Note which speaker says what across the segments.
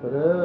Speaker 1: प्रभु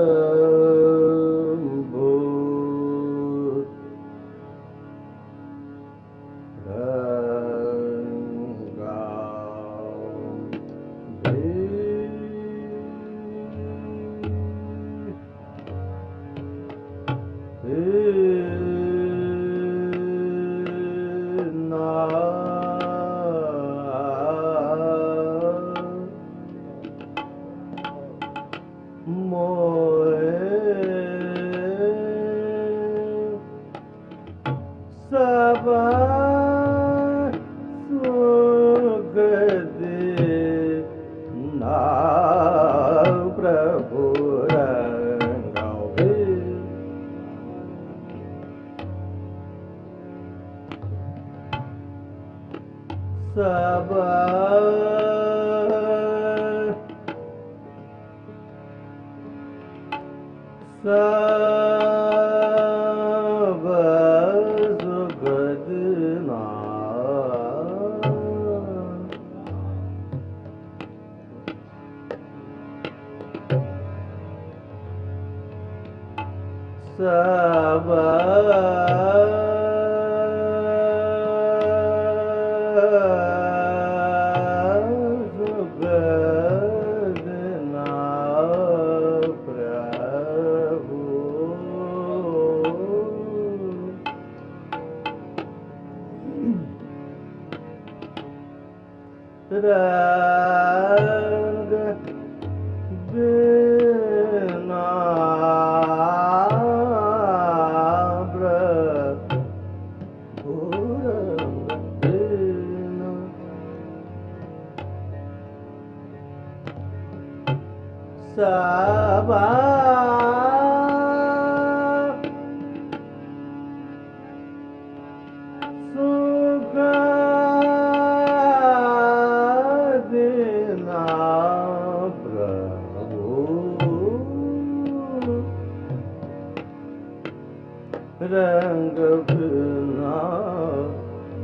Speaker 1: रंग बिना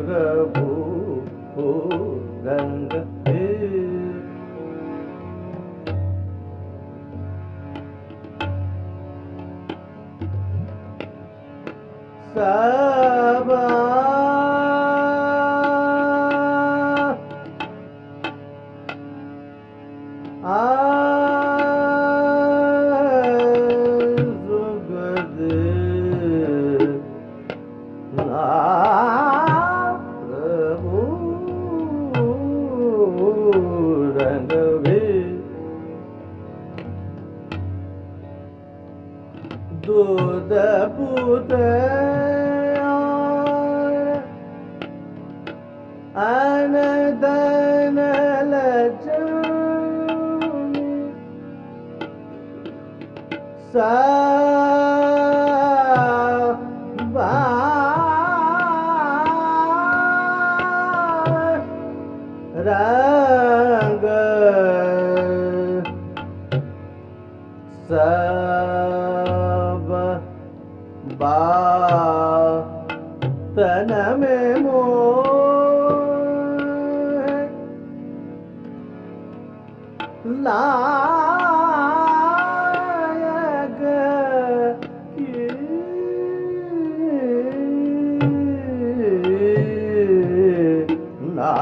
Speaker 1: प्रभु रंग सबा दूध पूत अन दन लक्ष्मी सबा रंग तन में मोह लायक की ना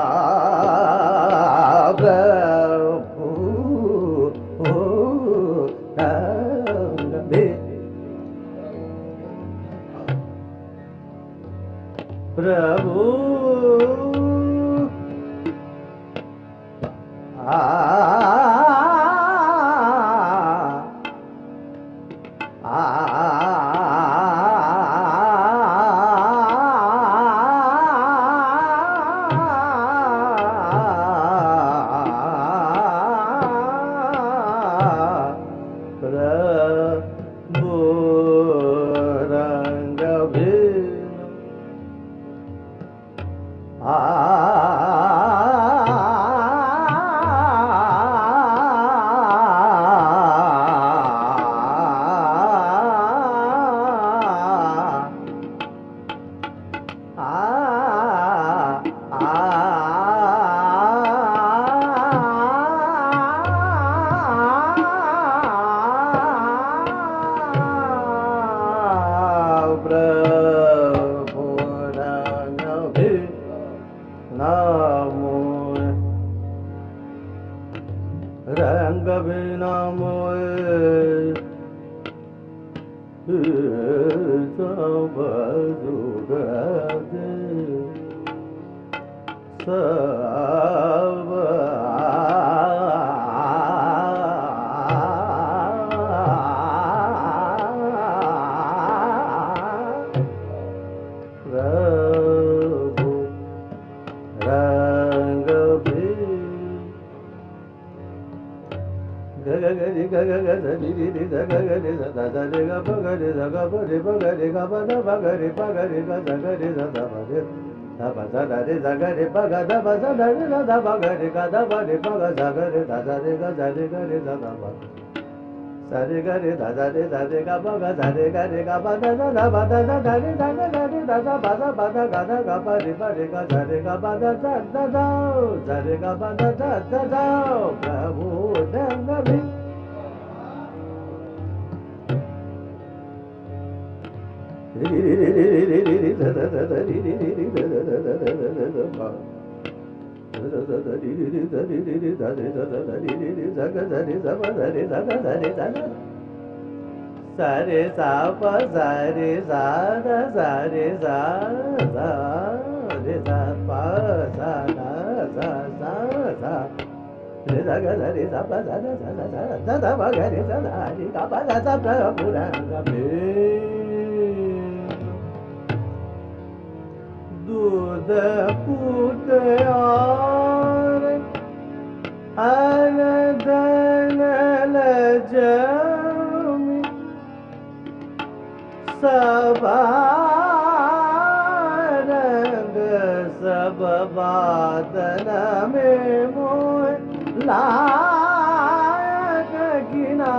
Speaker 1: प्रभु रंग बिना मोए सब जुगत सब प्रभु रंग भी गगरि गगरि रि गगरि द रे ग पगरि द ग परि पगरि ग प द पगरि पगरि ग गगरि द द पगरि द प द रे गगरि पग द प द रे द पगरि ग द परि पग गगरि द रे ग रे ग रे द प स रे ग रे द रे ग पग द रे ग रे ग प द द प द द रे द ग रे द प द ग द ग परि परि ग रे ग प द द द रे ग प द द द प्रभु रंग भी सारे सा प सारे सा द सारे सा सा रे सा प सा द सा सा सा रे सा ग रे सा प सा द सा सा सा द प ग रे सा द रे ग प द सा प्रभु रंग भी दूध पूत और अनदन लजमी सब रंग सब बादन में मोह लायक गिना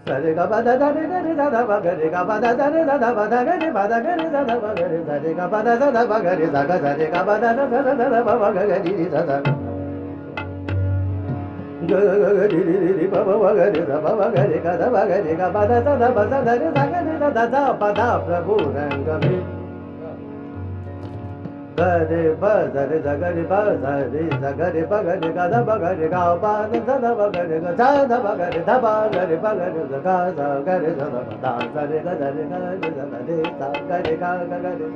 Speaker 1: सरे गा ब द द रे रे द द ब ग रे गा ब द द रे द द ब द ग रे ब द ग रे द द ब ग रे सरे गा ब द द द ब ग रे द ग सरे गा ब the the the the the ब ग ग रि रि द द ग ग ग रि रि रि रि ब ब ग रे द ब ब ग रे गा द ब ग रे गा ब द द द ब द द रे द ग रे द द द प द प्रभु रंग भी गरे ब रे द ग रे ब रे द ग रे ब ग रे गा द ब ग रे गा ब द द ब ग रे गा द ब ग रे द ब ग रे ब ग रे द गा द ग रे द द द द रे ग द रे ग रे द द रे द ग रे गा ग ग रे द द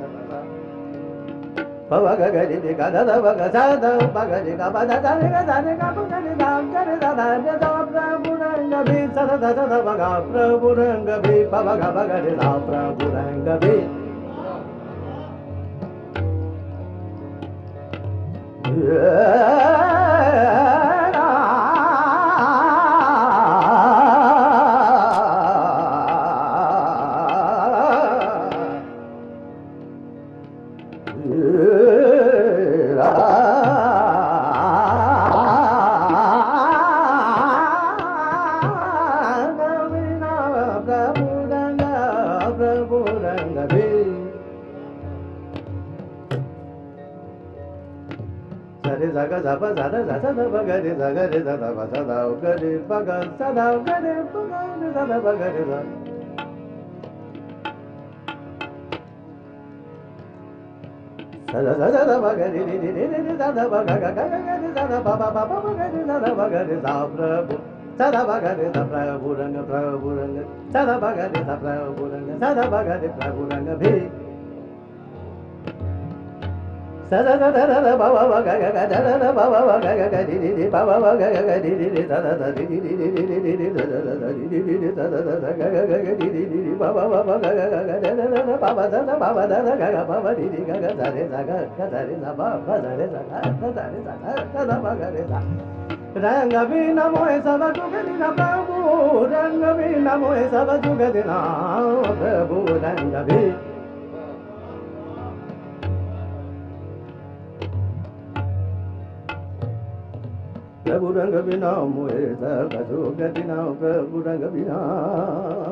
Speaker 1: ब ब ग ग रे गा द द ब ग द द ब ग रे गा ब द द रे ग द रे गा ब ग रे द ग रे द द रे द प्रभु रंग भी स द द द ब ग प्रभु रंग भी प ब ग रे द प्रभु रंग भी रे ग ज ब ज द ज द ब ग रे द ग रे द द ब द द ग रे ब ग ज द ग रे ब ग रे द द ब ग रे द स द ज द ब ग रे रे रे रे रे द द ब ग ग ग ग रे द द ब ब ब ब ग रे द द ब ग रे द प्रभु स द ब ग रे द प्रभु रंग स द ब ग रे द प्रभु रंग स द ब ग रे प्रभु रंग भी स द द द द ब ब ब ग ग ग द द द ब ब ब ग ग ग रि रि रि ब ब ब ग ग ग रि रि रि द द द रि रि रि रि रि रि रि द द द रि रि रि रि द द द ग ग ग ग रि रि रि रि ब ब ब ब ग ग ग ग द द द ब ब द द ब ब द द ग ग ब ब रि रि ग ग द रे द ग ग द रे द ब ब द रे द ग द द रे द ग द द ब ग रे द रंग बिना मोहे सब जुग दिन प्रभु रंग बिना मोहे सब जुग दिन प्रभु रंग भी प्रभु रंग बिना मोहे सब जुग दिन प्रभु रंग बिना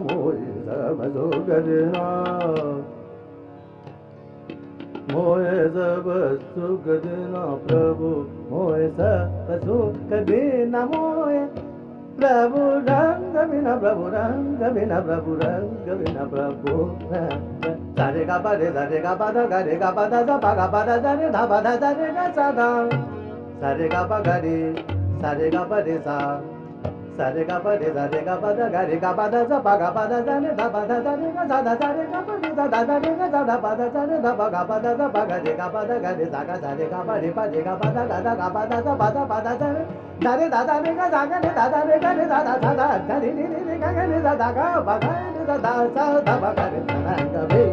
Speaker 1: मोहे सब जुग दिन मोहे सब सुख देना प्रभु, मोहे सब सुख देना मोहे प्रभु रंग बिना प्रभु रंग बिना प्रभु रंग बिना प्रभु सारे गा पा रे सारे गा पा धा गा रे गा पा धा सा पा गा पा धा सा रे धा पा धा सा रे गा सा धा सारे गा पा गा रे सारे गा पा रे सा सारे गा पा रे सारे गा पा धा गा रे गा पा धा सा पा गा पा धा सा रे धा पा धा सा रे गा सा धा सा रे गा पा रे सा धा धा रे गा सा धा पा धा सा रे धा पा गा पा धा सा पा गा रे गा पा धा गा रे सा गा सा रे गा पा रे गा पा धा गा धा गा पा धा सा पा धा पा धा सा रे धा रे धा धा रे गा सा गा रे धा धा रे गा रे धा धा धा धा धा रे रे रे गा गा रे धा धा गा पा गा रे धा धा सा धा पा गा रे धा धा गा बे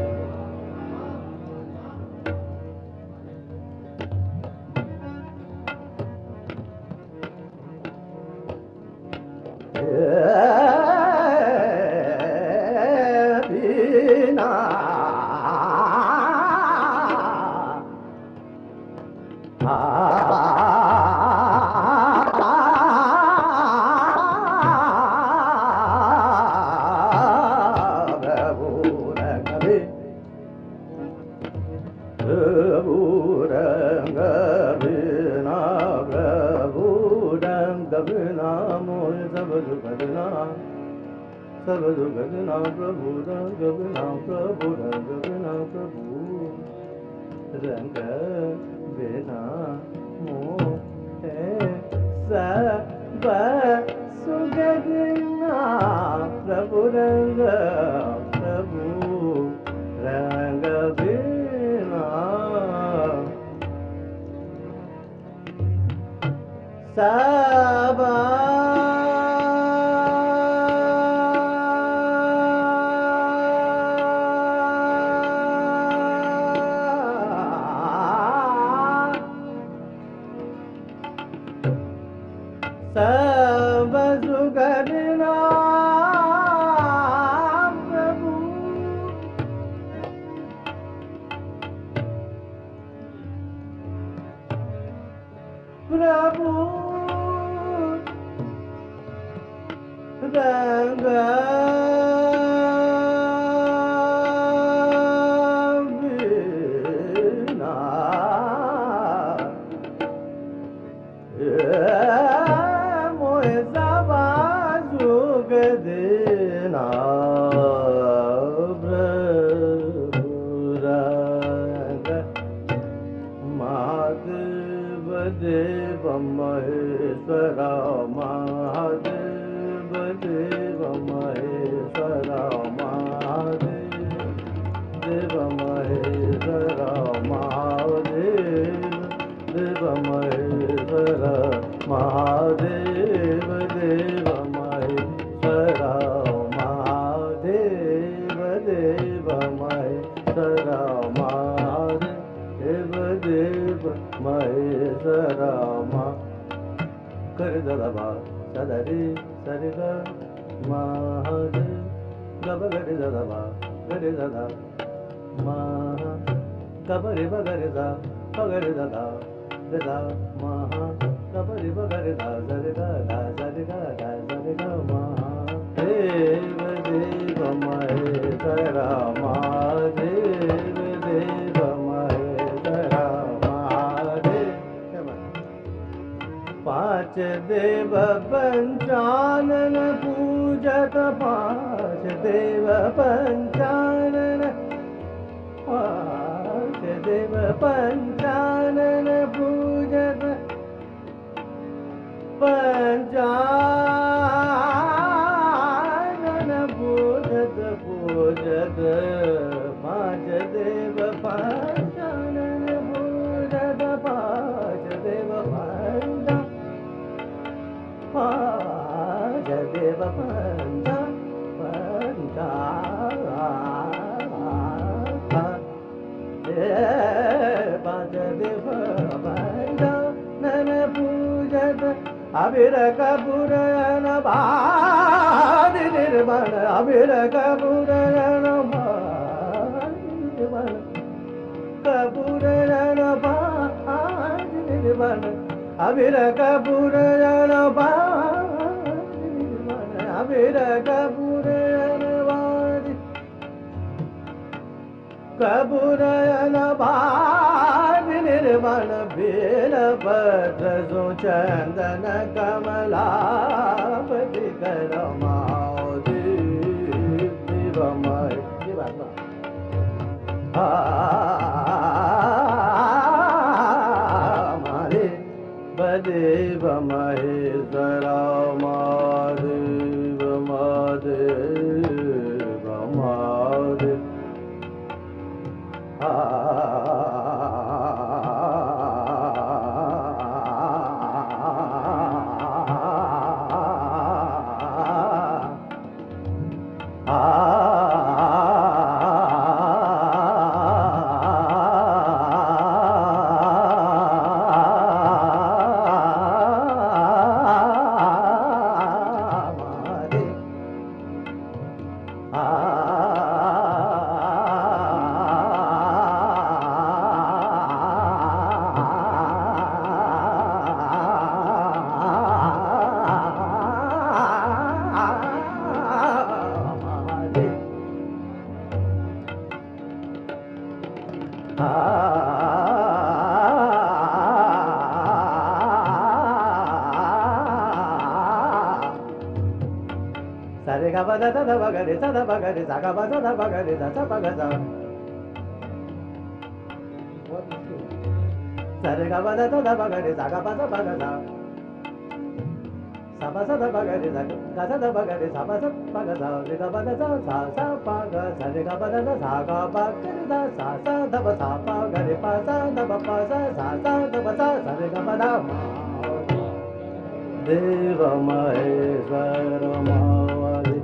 Speaker 1: सब दुख बिना प्रभु रंग बिना प्रभु रंग बिना प्रभु रंग बिना मोहे सब सुख बिना प्रभु रंग बिना सब सब सुख बिना प्रभु प्रभु रंग देव महेश्वर महादेव देव महेश्वर महादेव देव महेश्वर महादेव देव महेश्वर महादेव देव महेश्वर महादेव देव महेश्वर महादेव देव महेश्वर कर दबा सदरी सरिग महादेव गब गरि दबा गरि ददा महा गबरि बगरि दा बगरि ददा ददा महा गबरि बगरि दा सरि गा दा सरि गा दा सरि गा महादेव देव महेश्वर महादेव देव महेश्वर पांच देव पंचानन पूजत पांच देव पंचानन पांच देव पंचानन पूजत पंचानन पूजत पूजत पांच देव पंचानन पूजत पांच देव पांच देव पंचा पंचा पांच देव पंचा नन पूजत अभिर कपूरन भादि निर्मण अभिर कपूरन भादि निर्मण कपूरन भादि निर्मण अभिर कपूरन भादि निर्मण अभिर कपूरन भादि कबुरयन भाग निर्मण बेल पत्र सुचंदन कमलापति करमाओ दिवमय मारे बदेव Maheshwara Mahadev Mahadev Mahadev Sare ga ba da da da ba ga re sa da ba ga re sa ga ba da da ba ga re sa sa ba ga sa. Sare ga ba da da da ba ga re sa ga ba sa ba ga sa. Sa ba sa da ba ga re sa ga sa da ba ga re sa ba sa ba ga sa. Re ga ba da sa sa sa ba ga sa re ga ba da da sa ga ba ga re sa sa sa da ba sa ba ga re pa sa da ba pa sa sa sa da ba sa sa re ga ba da ma. Deva Maheshwara Mahade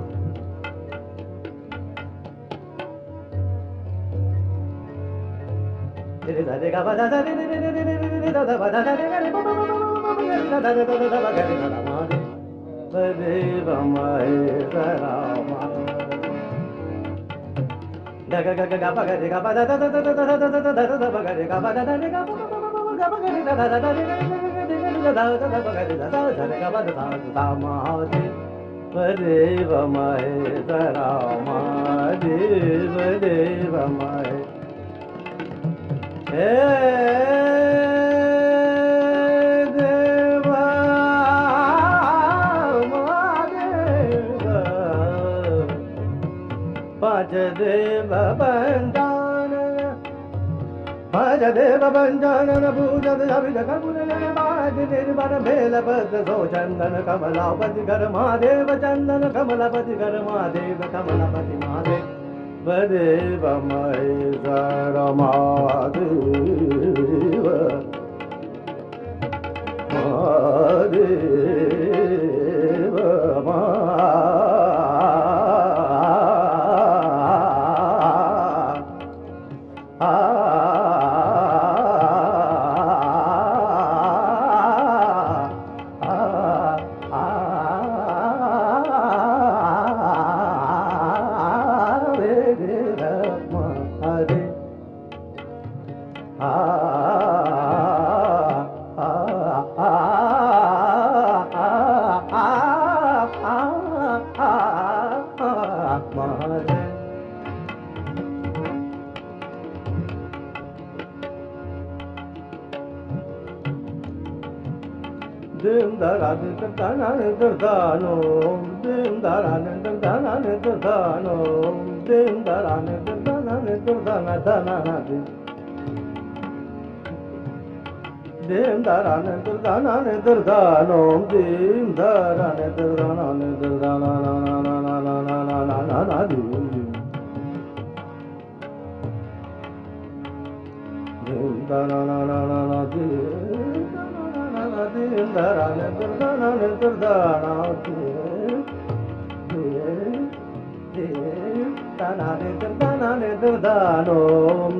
Speaker 1: Deva Bhajadev Banjana Puja Javida Kabuna Bhaji Nirvana Bela Bhadra So Chandana Kamalapati Karamahadeva Chandana Kamalapati Karamahadeva Kamalapati Mahadev Vadeva Maheshwara Mahadeva Mahadeva Dim dara dim dana dim dano dim dara dim dana dim dano dim dara dim dana dim dana dana dim dim dara dim dana dim dano dim dara dim dana dim dana na na na na na na na na na dim dim dana na na na na dim Dim dara dim dana dim dana dim dana dim dana dim dano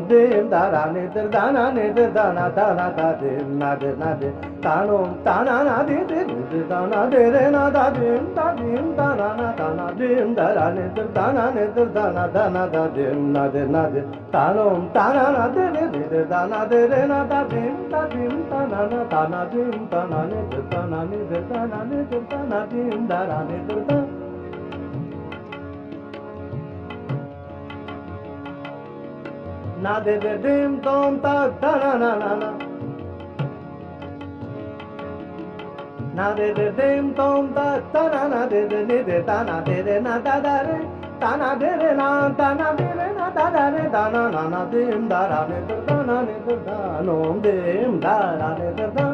Speaker 1: dim dara dim dana dim dana dana da dim na dim dano dana na dim dana de na da dim dana na dana dim dara dim dana dana da dim na dim dano dana na dim dana de na da dim dana na dana dim dana dim dara dim dana na de de dim tom ta da na na na na na de de dim tom ta da na na de de ni de ta na de de na da da re ta na de re na ta na de re na da da re da na na na dim da ra ne da na ne da no dim da ra ne da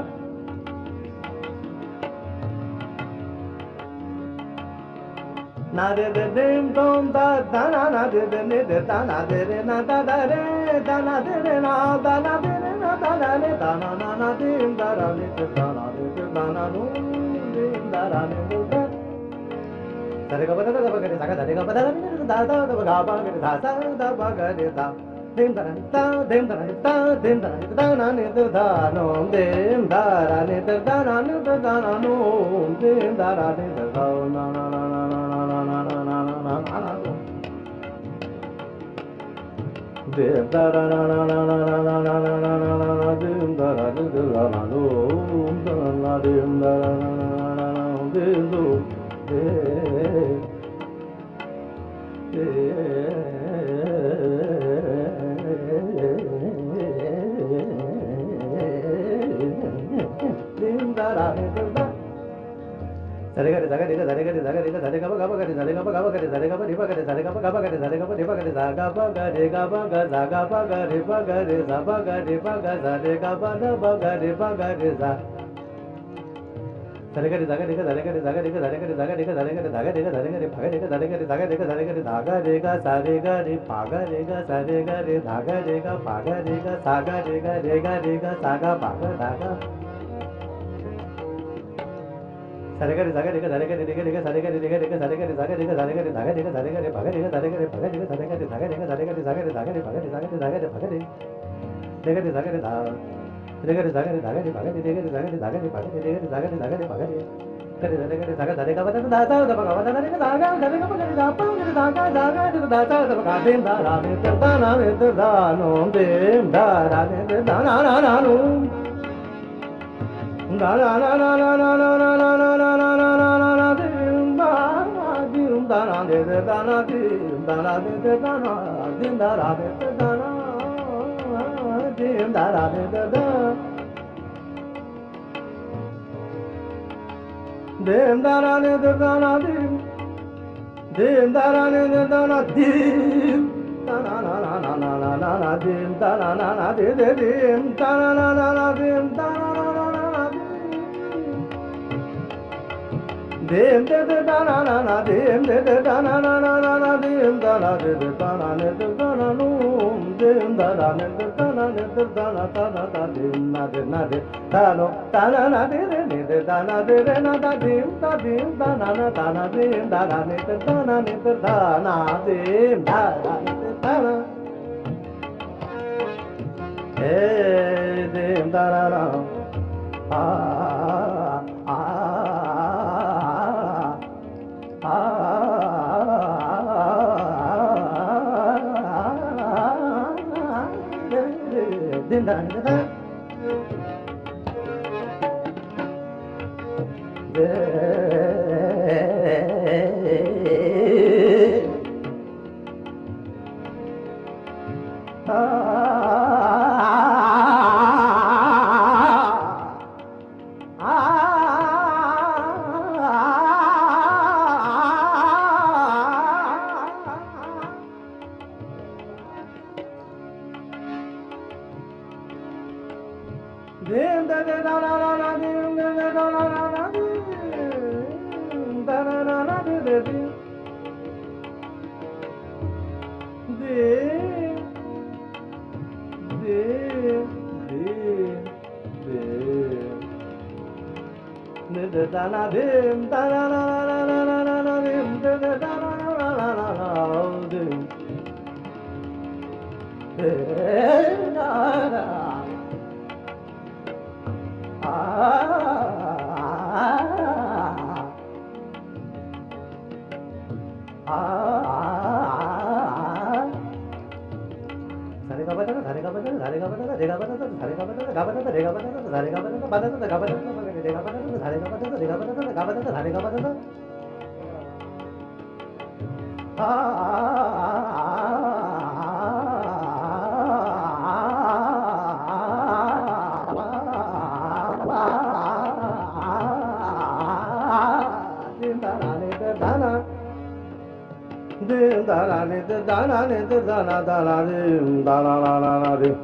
Speaker 1: na de de dim tom da da na na de de ni de ta na de re na da da re da na de re na da na de re na da da re da na na na dim da ra ne da na de da na no dim da ra ne da sa re ga ba da da ba ga re sa ga da re ga ba da da da da da ga ba ga re da sa da ba ga re da dim da dim da dim da da na ne da no dim da ra ne da na ne da na no dim da ra ne da na na na na dim da ra na na na na na na na na na na na dim da ra ne da na no da na dim da ra na na na na dim do dim da ra ne da Sare ga re sa ga re ga sa re ga re sa ga re ga sa re ga ba ga re sa re ga ba ga re sa re ga ba re ba ga re sa re ga ba ga re sa re ga ba re ba ga re sa ga ba ga re ga ba ga sa ga ba ga re sa ba ga re ba ga sa re ga ba da ba ga re sa sare ga re sa ga re ga sa re ga re sa ga re ga sa re ga re sa ga re ga sa re ga re sa ga re ga sa re ga re pha ga re ga sa re ga re sa ga re ga sa re ga re da ga re ga sa re ga re pha ga re ga sa re ga re da ga re ga pha ga re ga sa ga re ga sa ga pha ga da ga sare ga re sa ga re ga sa re ga re ga re ga sa re ga re ga re ga sa re ga re sa ga re ga sa re ga re da ga re ga sa re ga re pha ga re ga sa re ga re pha ga re ga sa re ga re sa ga re ga sa re ga re sa ga re sa ga re pha ga re sa ga re sa ga re pha ga re re ga re sa ga re da re ga re sa ga re da ga re pha ga re re ga re sa ga re da ga re pha ga re re ga re sa ga re da ga re pha ga re ga re sa re ga re sa ga sa re ga ba da da da ba ga ba da re ga sa ga sa re ga ba ga re da pa ga re sa ga sa ga re da da da ba ga dim da ra ne da na ne da no dim da ra ne da na na na no da na na na na na na na na na na na na na na na dim da na de de da na dim da na de de da na dim da ra de de da na dim da ra de de da dim da ra ne de da na dim da ra ne de da na dim da na na na na na na na na dim da na na na de de dim da na na na na dim da na na na na dim de de da na na na dim de de da na na na na na dim da na de de da na ne de da na no dim da na ne de da na ne de da na ta na ta dim na de da no ta na na de re ne de da na de re na da dim da na na ta na dim da na ne de da na ne de da na dim da na ne de da na dim da na na dim da da da dim da da da na na na dim da da da na na na dim da na na na de de dim dim dim dim dim ne de da na dim da na na na na na na na dim de de da na na na na na na dim na na da ni da na ni da na da na dim da na na na na dim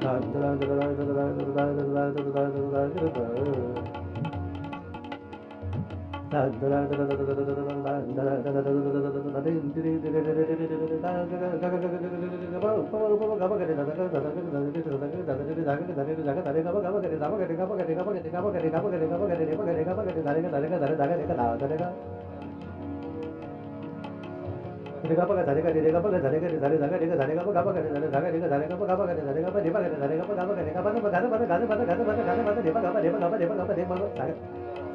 Speaker 1: da da da da da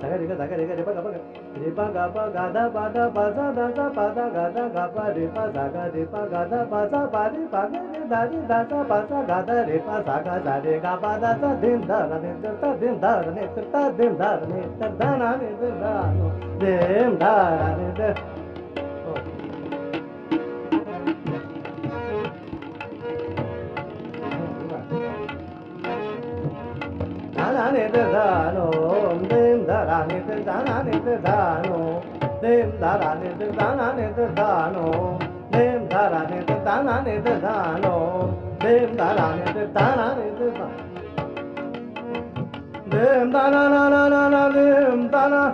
Speaker 1: Saga saga ripa ga pa ga da pa da pa sa da sa pa da ga da ga pa ripa saga ripa ga da pa sa pa ri pa ga ri da ri da sa pa sa ga da ripa saga sa re ga pa da sa dim da na ni ta dim da na ni ta dim da na ni ta da na ni da no dim da na ni da na ni da no dim da na ni da na ni da no dim da na ni da na ni da no dim da na ni da na ni da no dim da na ni da na ni da dim da na na na na na dim da na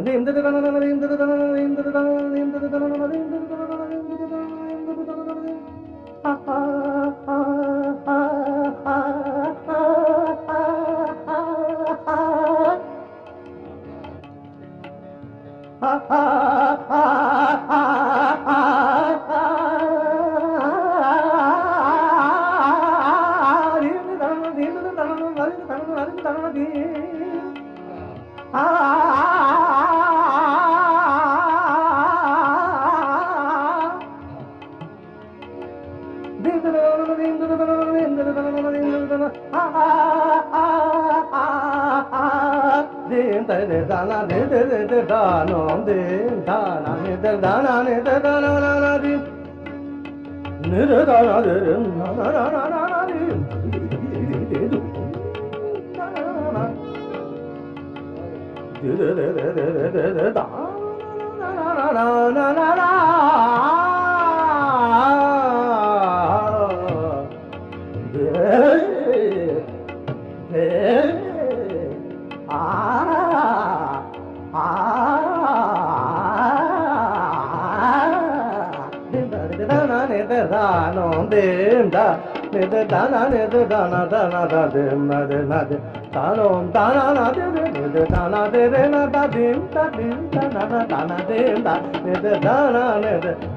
Speaker 1: dim da na na na dim da na na dim da na na dim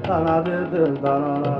Speaker 1: da na na dim da na na